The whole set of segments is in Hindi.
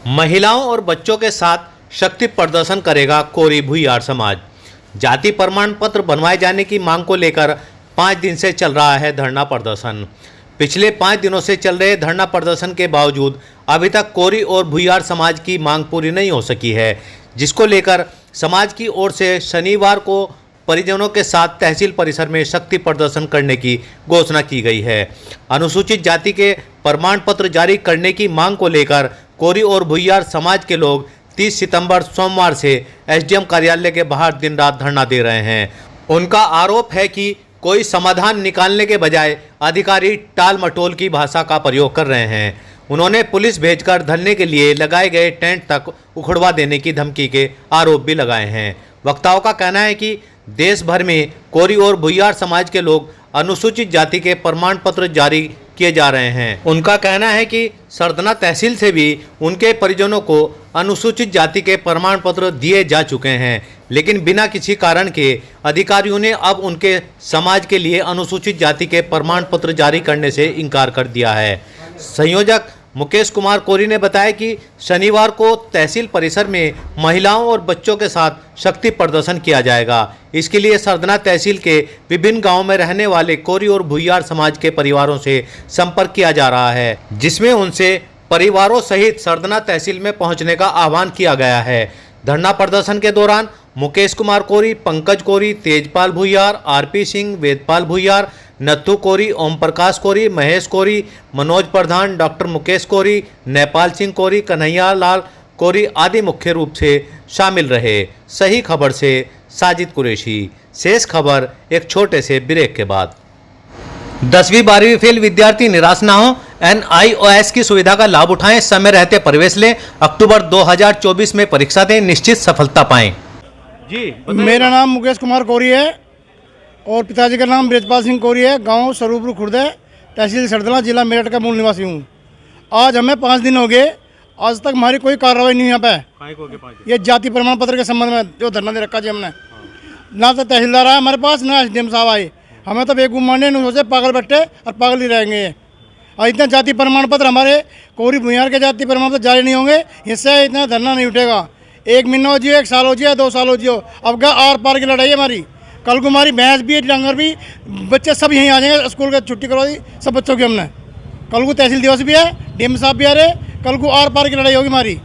महिलाओं और बच्चों के साथ शक्ति प्रदर्शन करेगा कोरी भुइयार समाज। जाति प्रमाण पत्र बनवाए जाने की मांग को लेकर 5 दिन से चल रहा है धरना प्रदर्शन। पिछले 5 दिनों से चल रहे धरना प्रदर्शन के बावजूद अभी तक कोरी और भुइयार समाज की मांग पूरी नहीं हो सकी है, जिसको लेकर समाज की ओर से शनिवार को परिजनों के साथ तहसील परिसर में शक्ति प्रदर्शन करने की घोषणा की गई है। अनुसूचित जाति के प्रमाण पत्र जारी करने की मांग को लेकर कोरी और भुइयार समाज के लोग 30 सितंबर सोमवार से एसडीएम कार्यालय के बाहर दिन रात धरना दे रहे हैं। उनका आरोप है कि कोई समाधान निकालने के बजाय अधिकारी टाल मटोल की भाषा का प्रयोग कर रहे हैं। उन्होंने पुलिस भेजकर धरने के लिए लगाए गए टेंट तक उखड़वा देने की धमकी के आरोप भी लगाए हैं। वक्ताओं का कहना है कि देश भर में कोरी और भुइयार समाज के लोग अनुसूचित जाति के प्रमाण पत्र जारी किए जा रहे हैं। उनका कहना है कि सरदना तहसील से भी उनके परिजनों को अनुसूचित जाति के प्रमाण पत्र दिए जा चुके हैं, लेकिन बिना किसी कारण के अधिकारियों ने अब उनके समाज के लिए अनुसूचित जाति के प्रमाण पत्र जारी करने से इनकार कर दिया है। संयोजक मुकेश कुमार कोरी ने बताया कि शनिवार को तहसील परिसर में महिलाओं और बच्चों के साथ शक्ति प्रदर्शन किया जाएगा। इसके लिए सरदना तहसील के विभिन्न गांवों में रहने वाले कोरी और भुइयार समाज के परिवारों से संपर्क किया जा रहा है, जिसमें उनसे परिवारों सहित सरदना तहसील में पहुंचने का आह्वान किया गया है। धरना प्रदर्शन के दौरान मुकेश कुमार कोरी, पंकज कोरी, तेजपाल भुइयार, आरपी सिंह, वेदपाल भुइयार, नत्थू कोरी, ओम प्रकाश कोरी, महेश कोरी, मनोज प्रधान, डॉक्टर मुकेश कोरी, नेपाल सिंह कोरी, कन्हैया लाल कोरी आदि मुख्य रूप से शामिल रहे। सही खबर से साजिद कुरैशी। शेष खबर एक छोटे से ब्रेक के बाद। 10वीं 12वीं फेल विद्यार्थी निराश ना हो, NIOS की सुविधा का लाभ उठाएं, समय रहते प्रवेश लें, अक्टूबर 2024 में परीक्षा दें, निश्चित सफलता पाएं। जी, मेरा नाम मुकेश कुमार कोरी है और पिताजी का नाम ब्रजपाल सिंह कोरी है। गांव स्वरूपपुर खुर्द है, तहसील सरदना, जिला मेरठ का मूल निवासी हूँ। आज हमें 5 दिन हो गए, आज तक हमारी कोई कार्रवाई नहीं यहाँ पे। ये जाति प्रमाण पत्र के संबंध में जो धरना दे रखा जी हमने, ना तो तहसीलदार आया हमारे पास, ना SDM साहब आए। हमें तो बेगुमाने नहीं सोचे, पागल बैठे और पागल ही रहेंगे। और इतना जाति प्रमाण पत्र हमारे कोरी भुइयार के जाति प्रमाण पत्र जारी नहीं होंगे, इससे इतना धरना नहीं उठेगा। 1 महीना हो जियो, 1 साल हो जियो, 2 साल हो जियो, अब क्या आर पार की लड़ाई है हमारी। कल को हमारी भैंस भी, डंगर भी, बच्चे सब यहीं आ जाएंगे। स्कूल का छुट्टी करवा दी सब बच्चों की हमने। कल को तहसील दिवस भी है, DM साहब भी आ रहे, कल को आर पार की लड़ाई होगी हमारी।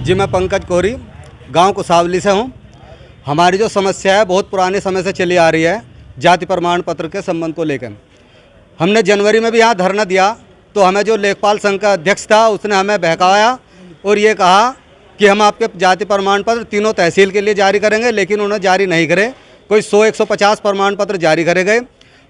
जी, मैं पंकज कोरी, गांव कुसावली से हूं। हमारी जो समस्या है बहुत पुराने समय से चली आ रही है, जाति प्रमाण पत्र के संबंध को लेकर। हमने जनवरी में भी यहाँ धरना दिया, तो हमें जो लेखपाल संघ का अध्यक्ष था उसने हमें बहकाया और ये कहा कि हम आपके जाति प्रमाण पत्र तीनों तहसील के लिए जारी करेंगे, लेकिन उन्होंने जारी नहीं करे। कोई 100-150 प्रमाण पत्र जारी करे गए।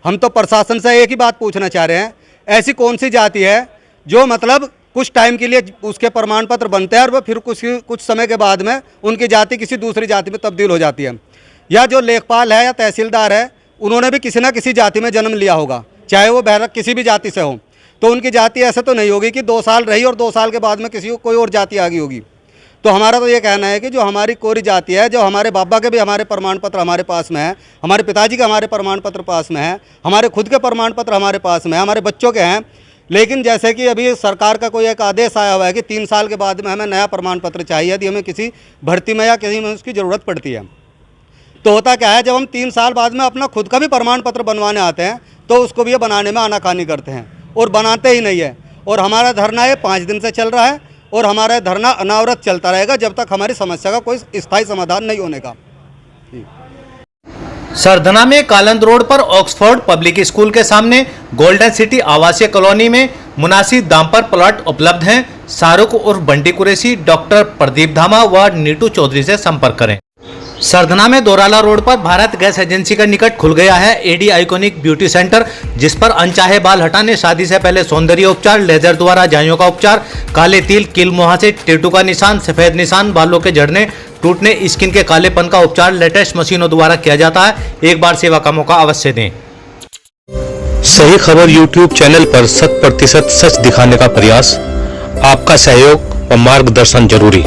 हम तो प्रशासन से एक ही बात पूछना चाह रहे हैं, ऐसी कौन सी जाति है जो मतलब कुछ टाइम के लिए उसके प्रमाण पत्र बनते हैं और वह फिर कुछ समय के बाद में उनकी जाति किसी दूसरी जाति में तब्दील हो जाती है। या जो लेखपाल है या तहसीलदार है, उन्होंने भी किसी न किसी जाति में जन्म लिया होगा, चाहे वो बहरक किसी भी जाति से हो, तो उनकी जाति ऐसा तो नहीं होगी कि 2 साल रही और 2 साल के बाद में किसी को कोई और जाति आ गई होगी। तो हमारा तो ये कहना है कि जो हमारी कोरी जाति है, जो हमारे बाबा के भी हमारे प्रमाण पत्र हमारे पास में है, हमारे पिताजी के हमारे प्रमाण पत्र पास में है, हमारे खुद के प्रमाण पत्र हमारे पास में है, हमारे बच्चों के हैं, लेकिन जैसे कि अभी सरकार का कोई एक आदेश आया हुआ है कि 3 साल के बाद में हमें नया प्रमाण पत्र चाहिए यदि हमें किसी भर्ती में या किसी में उसकी ज़रूरत पड़ती है। तो होता क्या है, जब हम 3 साल बाद में अपना खुद का भी प्रमाण पत्र बनवाने आते हैं तो उसको भी ये बनाने में आनाकानी करते हैं और बनाते ही नहीं है। और हमारा धरना ये 5 दिन से चल रहा है और हमारा धरना अनावरत चलता रहेगा जब तक हमारी समस्या का कोई स्थायी समाधान नहीं होने का। सरदना में कालंद रोड पर ऑक्सफोर्ड पब्लिक स्कूल के सामने गोल्डन सिटी आवासीय कॉलोनी में मुनासिब दाम पर प्लॉट उपलब्ध हैं। शाहरुख उर्फ बंटी कुरैशी, डॉक्टर प्रदीप धामा व नीटू चौधरी से संपर्क करें। सरदना में दोराला रोड पर भारत गैस एजेंसी का निकट खुल गया है AD आइकॉनिक ब्यूटी सेंटर, जिस पर अनचाहे बाल हटाने, शादी से पहले सौंदर्य उपचार, लेजर द्वारा जाइयों का उपचार, काले तिल, कील मुहासे, टेटू का निशान, सफेद निशान, बालों के झड़ने, टूटने, स्किन के कालेपन का उपचार लेटेस्ट मशीनों द्वारा किया जाता है। एक बार सेवा का मौका अवश्य दें। सही खबर YouTube चैनल पर 100% सच दिखाने का प्रयास। आपका सहयोग व मार्गदर्शन जरूरी।